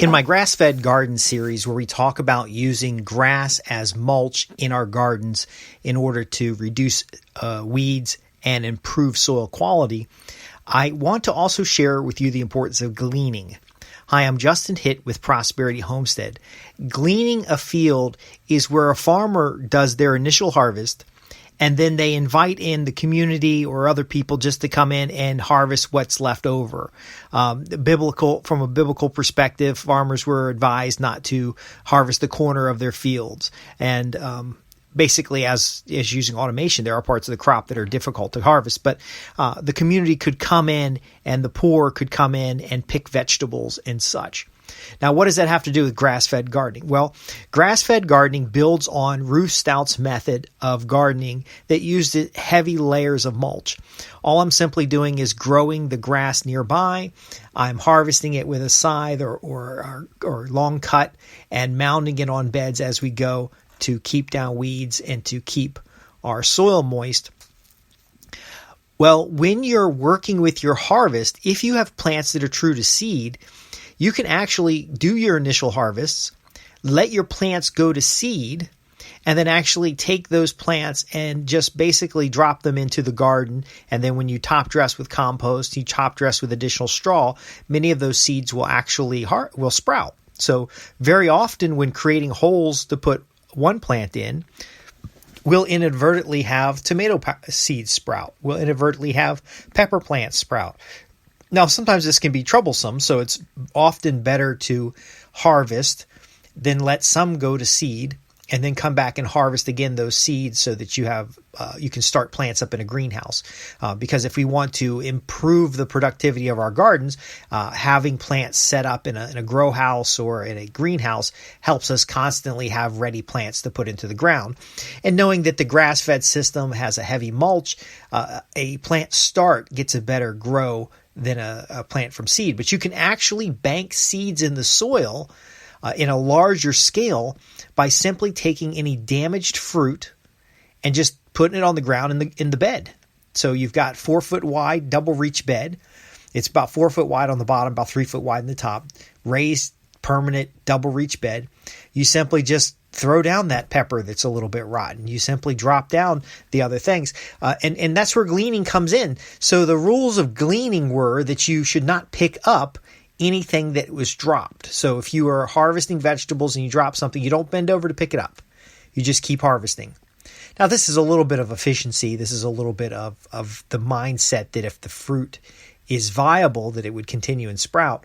In my grass-fed garden series, where we talk about using grass as mulch in our gardens in order to reduce weeds and improve soil quality, I want to also share with you the importance of gleaning. Hi, I'm Justin Hitt with Prosperity Homestead. Gleaning a field is where a farmer does their initial harvest, and then they invite in the community or other people just to come in and harvest what's left over. From a biblical perspective, farmers were advised not to harvest the corner of their fields. And basically, as using automation, there are parts of the crop that are difficult to harvest. But the community could come in and the poor could come in and pick vegetables and such. Now, what does that have to do with grass-fed gardening? Well, grass-fed gardening builds on Ruth Stout's method of gardening that used heavy layers of mulch. All I'm simply doing is growing the grass nearby. I'm harvesting it with a scythe or long cut and mounding it on beds as we go to keep down weeds and to keep our soil moist. Well, when you're working with your harvest, if you have plants that are true to seed, you can actually do your initial harvests, let your plants go to seed, and then actually take those plants and just basically drop them into the garden. And then when you top dress with compost, you top dress with additional straw, many of those seeds will actually will sprout. So very often when creating holes to put one plant in, we'll inadvertently have tomato seeds sprout. We'll inadvertently have pepper plants sprout. Now, sometimes this can be troublesome, so it's often better to harvest, then let some go to seed, and then come back and harvest again those seeds so that you can start plants up in a greenhouse. Because if we want to improve the productivity of our gardens, having plants set up in a grow house or in a greenhouse helps us constantly have ready plants to put into the ground. And knowing that the grass-fed system has a heavy mulch, a plant start gets a better grow than a plant from seed. But you can actually bank seeds in the soil in a larger scale by simply taking any damaged fruit and just putting it on the ground in the bed. So you've got 4 foot wide double reach bed. It's about 4 foot wide on the bottom, about 3 foot wide in the top. Raised, permanent double reach bed. You simply just throw down that pepper that's a little bit rotten. You simply drop down the other things. And that's where gleaning comes in. So the rules of gleaning were that you should not pick up anything that was dropped. So if you are harvesting vegetables and you drop something, you don't bend over to pick it up. You just keep harvesting. Now, this is a little bit of efficiency. This is a little bit of the mindset that if the fruit is viable, that it would continue and sprout.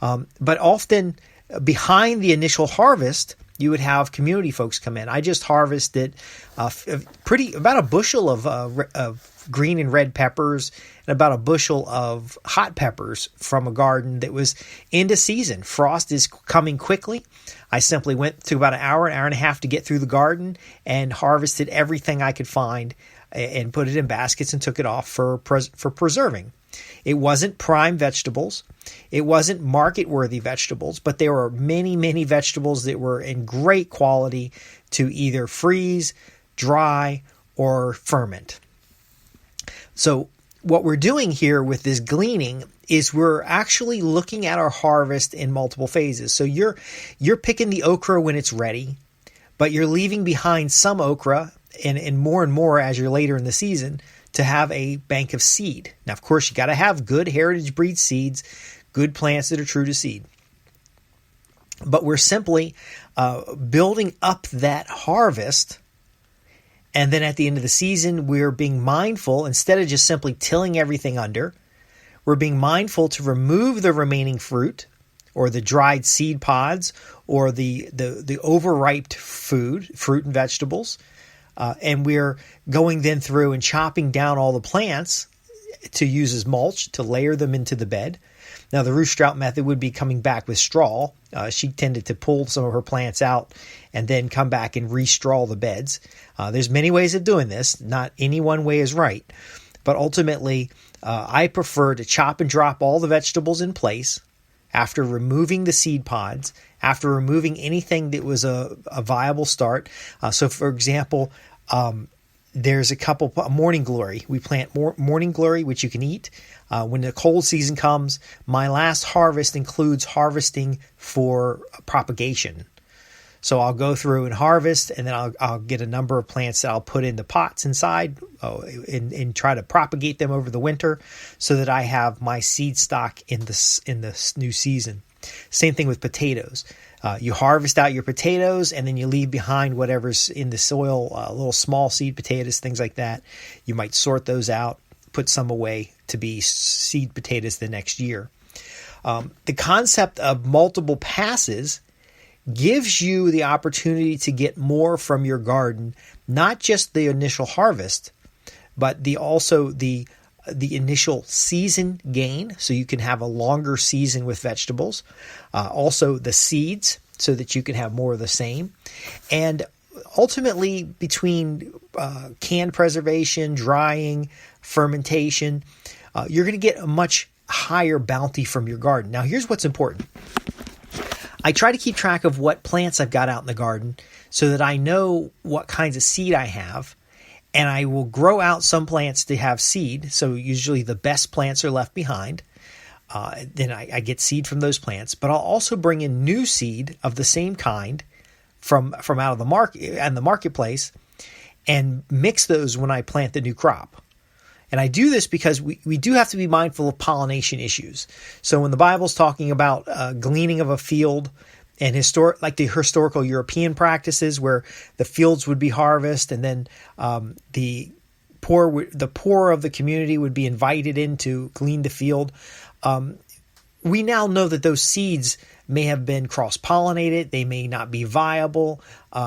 But often behind the initial harvest, you would have community folks come in. I just harvested about a bushel of green and red peppers and about a bushel of hot peppers from a garden that was into season. Frost is coming quickly. I simply went to about an hour and a half to get through the garden and harvested everything I could find and put it in baskets and took it off for preserving. It wasn't prime vegetables. It wasn't market-worthy vegetables, but there were many, many vegetables that were in great quality to either freeze, dry, or ferment. So what we're doing here with this gleaning is we're actually looking at our harvest in multiple phases. So you're picking the okra when it's ready, but you're leaving behind some okra and more as you're later in the season to have a bank of seed. Now, of course, you got to have good heritage breed seeds, good plants that are true to seed. But we're simply building up that harvest. And then at the end of the season, we're being mindful, instead of just simply tilling everything under, we're being mindful to remove the remaining fruit or the dried seed pods or the overripe fruit and vegetables. And we're going then through and chopping down all the plants to use as mulch, to layer them into the bed. Now, the Ruth Stout method would be coming back with straw. She tended to pull some of her plants out and then come back and re-straw the beds. There's many ways of doing this. Not any one way is right. But ultimately, I prefer to chop and drop all the vegetables in place after removing the seed pods, after removing anything that was a viable start. So, for example, There's a couple, morning glory. We plant morning glory, which you can eat. When the cold season comes, my last harvest includes harvesting for propagation. So I'll go through and harvest, and then I'll get a number of plants that I'll put in the pots inside and try to propagate them over the winter so that I have my seed stock in the new season. Same thing with potatoes. You harvest out your potatoes, and then you leave behind whatever's in the soil, little small seed potatoes, things like that. You might sort those out, put some away to be seed potatoes the next year. The concept of multiple passes gives you the opportunity to get more from your garden, not just the initial harvest, but also the initial season gain, so you can have a longer season with vegetables. Also the seeds, so that you can have more of the same. And ultimately, between canned preservation, drying, fermentation, you're going to get a much higher bounty from your garden. Now, here's what's important. I try to keep track of what plants I've got out in the garden so that I know what kinds of seed I have, and I will grow out some plants to have seed. So usually the best plants are left behind. Then I get seed from those plants, but I'll also bring in new seed of the same kind from out of the market and the marketplace, and mix those when I plant the new crop. And I do this because we do have to be mindful of pollination issues. So when the Bible's talking about gleaning of a field and the historical European practices where the fields would be harvested, and then the poor of the community would be invited in to glean the field, we now know that those seeds may have been cross-pollinated. They may not be viable.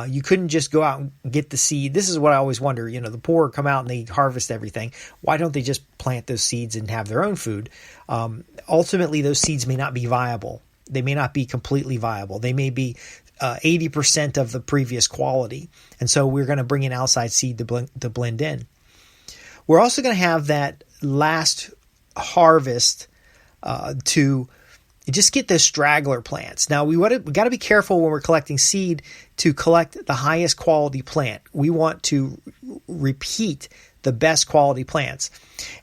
You couldn't just go out and get the seed. This is what I always wonder. The poor come out and they harvest everything. Why don't they just plant those seeds and have their own food? Ultimately, those seeds may not be viable. They may not be completely viable. They may be 80% of the previous quality. And so we're going to bring in outside seed to blend in. We're also going to have that last harvest to just get the straggler plants. Now, we got to be careful when we're collecting seed to collect the highest quality plant. We want to repeat the best quality plants.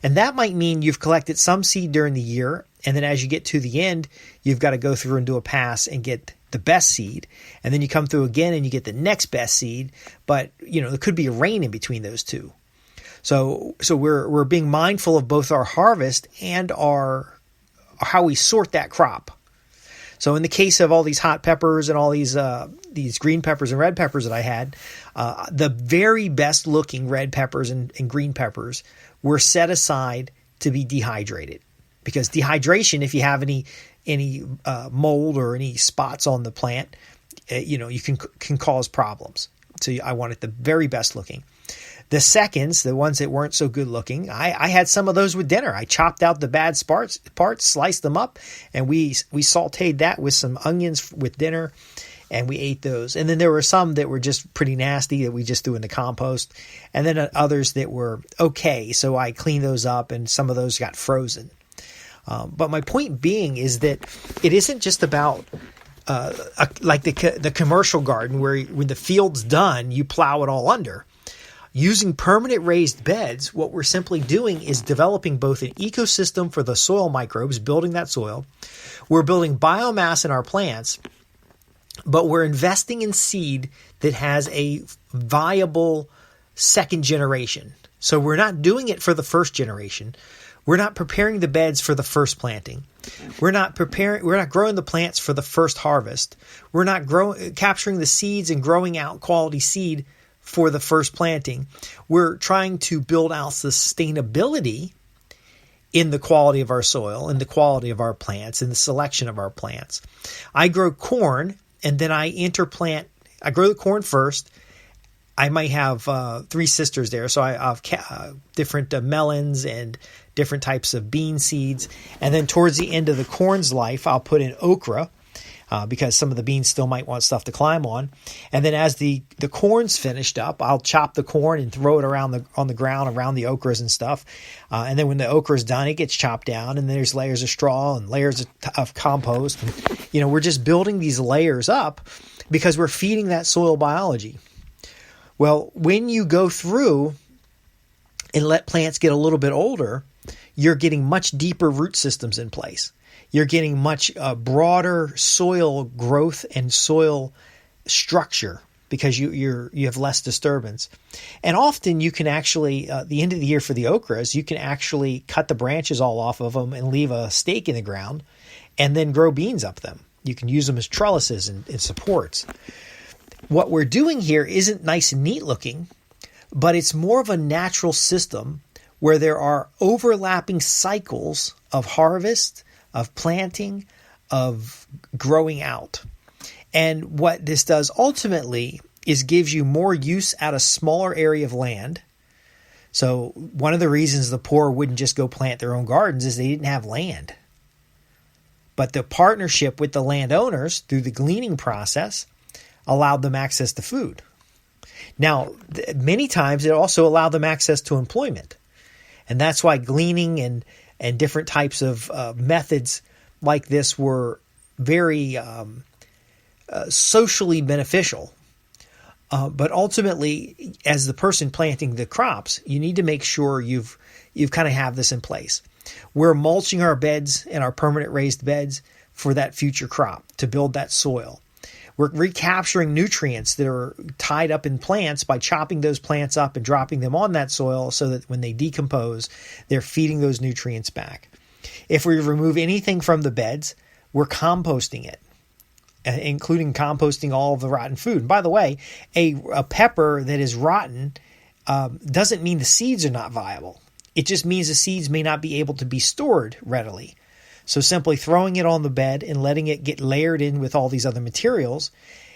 And that might mean you've collected some seed during the year, and then as you get to the end, you've got to go through and do a pass and get the best seed. And then you come through again and you get the next best seed. But, there could be a rain in between those two. So we're being mindful of both our harvest and how we sort that crop. So in the case of all these hot peppers and all these green peppers and red peppers that I had, the very best looking red peppers and green peppers were set aside to be dehydrated, because dehydration, if you have any mold or any spots on the plant, you can cause problems. So I wanted the very best looking. The seconds, the ones that weren't so good looking, I had some of those with dinner. I chopped out the bad parts, sliced them up, and we sauteed that with some onions with dinner, and we ate those. And then there were some that were just pretty nasty that we just threw in the compost, and then others that were okay. So I cleaned those up, and some of those got frozen. But my point being is that it isn't just about like the commercial garden where when the field's done, you plow it all under. Using permanent raised beds, what we're simply doing is developing both an ecosystem for the soil microbes, building that soil. We're building biomass in our plants, but we're investing in seed that has a viable second generation. So we're not doing it for the first generation. We're not preparing the beds for the first planting. We're not growing the plants for the first harvest. We're not capturing the seeds and growing out quality seed for the first planting. We're trying to build out sustainability in the quality of our soil, in the quality of our plants, in the selection of our plants. I grow corn, and then I interplant. I grow the corn first. I might have 3 sisters there, so I have different melons and different types of bean seeds. And then towards the end of the corn's life, I'll put in okra, because some of the beans still might want stuff to climb on. And then as the corn's finished up, I'll chop the corn and throw it on the ground around the okras and stuff. And then when the okra's done, it gets chopped down, and there's layers of straw and layers of compost. And, we're just building these layers up because we're feeding that soil biology. Well, when you go through and let plants get a little bit older, you're getting much deeper root systems in place. You're getting much broader soil growth and soil structure because you have less disturbance. And often you can actually, the end of the year for the okras, you can actually cut the branches all off of them and leave a stake in the ground and then grow beans up them. You can use them as trellises and supports. What we're doing here isn't nice and neat looking, but it's more of a natural system where there are overlapping cycles of harvest, of planting, of growing out. And what this does ultimately is gives you more use at a smaller area of land. So one of the reasons the poor wouldn't just go plant their own gardens is they didn't have land. But the partnership with the landowners through the gleaning process allowed them access to food. Now, many times it also allowed them access to employment. And that's why gleaning and different types of methods like this were very socially beneficial. But ultimately, as the person planting the crops, you need to make sure you've kind of have this in place. We're mulching our beds and our permanent raised beds for that future crop to build that soil. We're recapturing nutrients that are tied up in plants by chopping those plants up and dropping them on that soil so that when they decompose, they're feeding those nutrients back. If we remove anything from the beds, we're composting it, including composting all of the rotten food. And by the way, a pepper that is rotten doesn't mean the seeds are not viable. It just means the seeds may not be able to be stored readily. So simply throwing it on the bed and letting it get layered in with all these other materials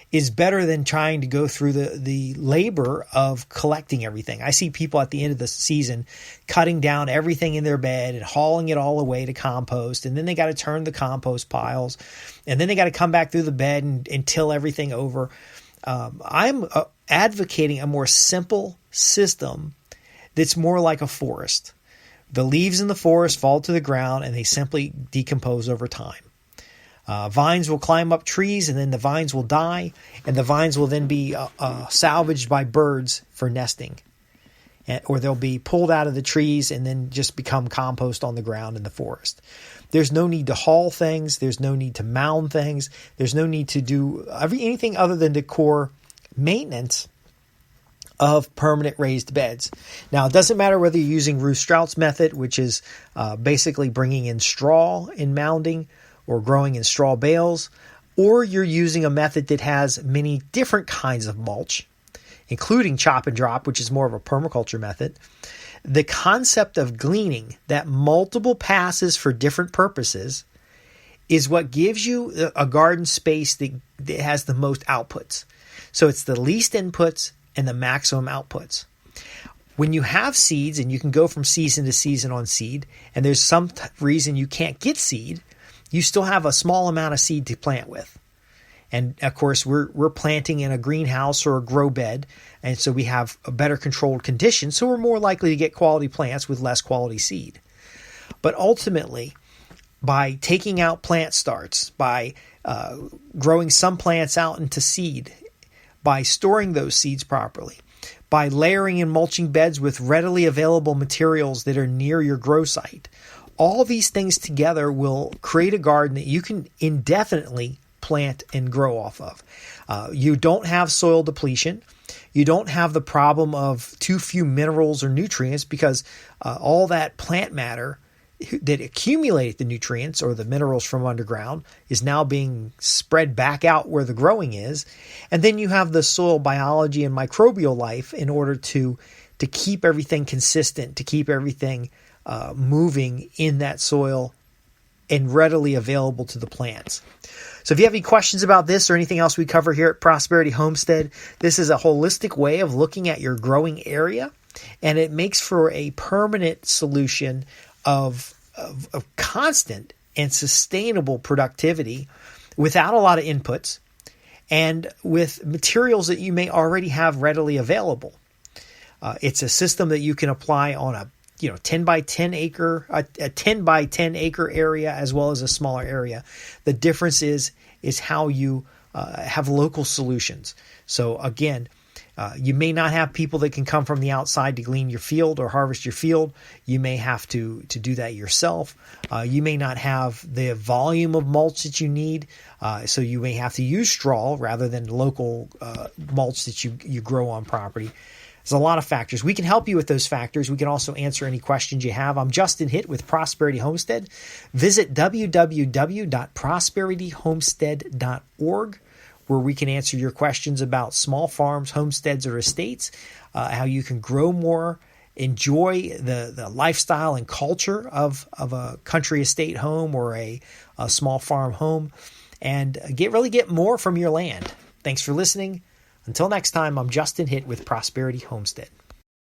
is better than trying to go through the labor of collecting everything. I see people at the end of the season cutting down everything in their bed and hauling it all away to compost. And then they got to turn the compost piles. And then they got to come back through the bed and till everything over. I'm advocating a more simple system that's more like a forest. The leaves in the forest fall to the ground and they simply decompose over time. Vines will climb up trees and then the vines will die and the vines will then be salvaged by birds for nesting. Or they'll be pulled out of the trees and then just become compost on the ground in the forest. There's no need to haul things. There's no need to mound things. There's no need to do anything other than the core maintenance of permanent raised beds. Now, it doesn't matter whether you're using Ruth Strout's method, which is basically bringing in straw in mounding or growing in straw bales, or you're using a method that has many different kinds of mulch, including chop and drop, which is more of a permaculture method. The concept of gleaning, that multiple passes for different purposes, is what gives you a garden space that has the most outputs. So it's the least inputs and the maximum outputs. When you have seeds and you can go from season to season on seed, and there's some reason you can't get seed, you still have a small amount of seed to plant with. And of course, we're planting in a greenhouse or a grow bed, and so we have a better controlled conditions, so we're more likely to get quality plants with less quality seed. But ultimately, by taking out plant starts, by growing some plants out into seed, by storing those seeds properly, by layering and mulching beds with readily available materials that are near your grow site. All these things together will create a garden that you can indefinitely plant and grow off of. You don't have soil depletion. You don't have the problem of too few minerals or nutrients because all that plant matter that accumulate the nutrients or the minerals from underground is now being spread back out where the growing is. And then you have the soil biology and microbial life in order to keep everything consistent, to keep everything moving in that soil and readily available to the plants. So if you have any questions about this or anything else we cover here at Prosperity Homestead, this is a holistic way of looking at your growing area, and it makes for a permanent solution of constant and sustainable productivity without a lot of inputs and with materials that you may already have readily available. It's a system that you can apply on a 10 by 10 acre area as well as a smaller area. The difference is how you have local solutions. So again, You may not have people that can come from the outside to glean your field or harvest your field. You may have to do that yourself. You may not have the volume of mulch that you need, so you may have to use straw rather than local mulch that you grow on property. There's a lot of factors. We can help you with those factors. We can also answer any questions you have. I'm Justin Hitt with Prosperity Homestead. Visit www.prosperityhomestead.org, where we can answer your questions about small farms, homesteads, or estates, how you can grow more, enjoy the lifestyle and culture of a country estate home or a small farm home, and get more from your land. Thanks for listening. Until next time, I'm Justin Hitt with Prosperity Homestead.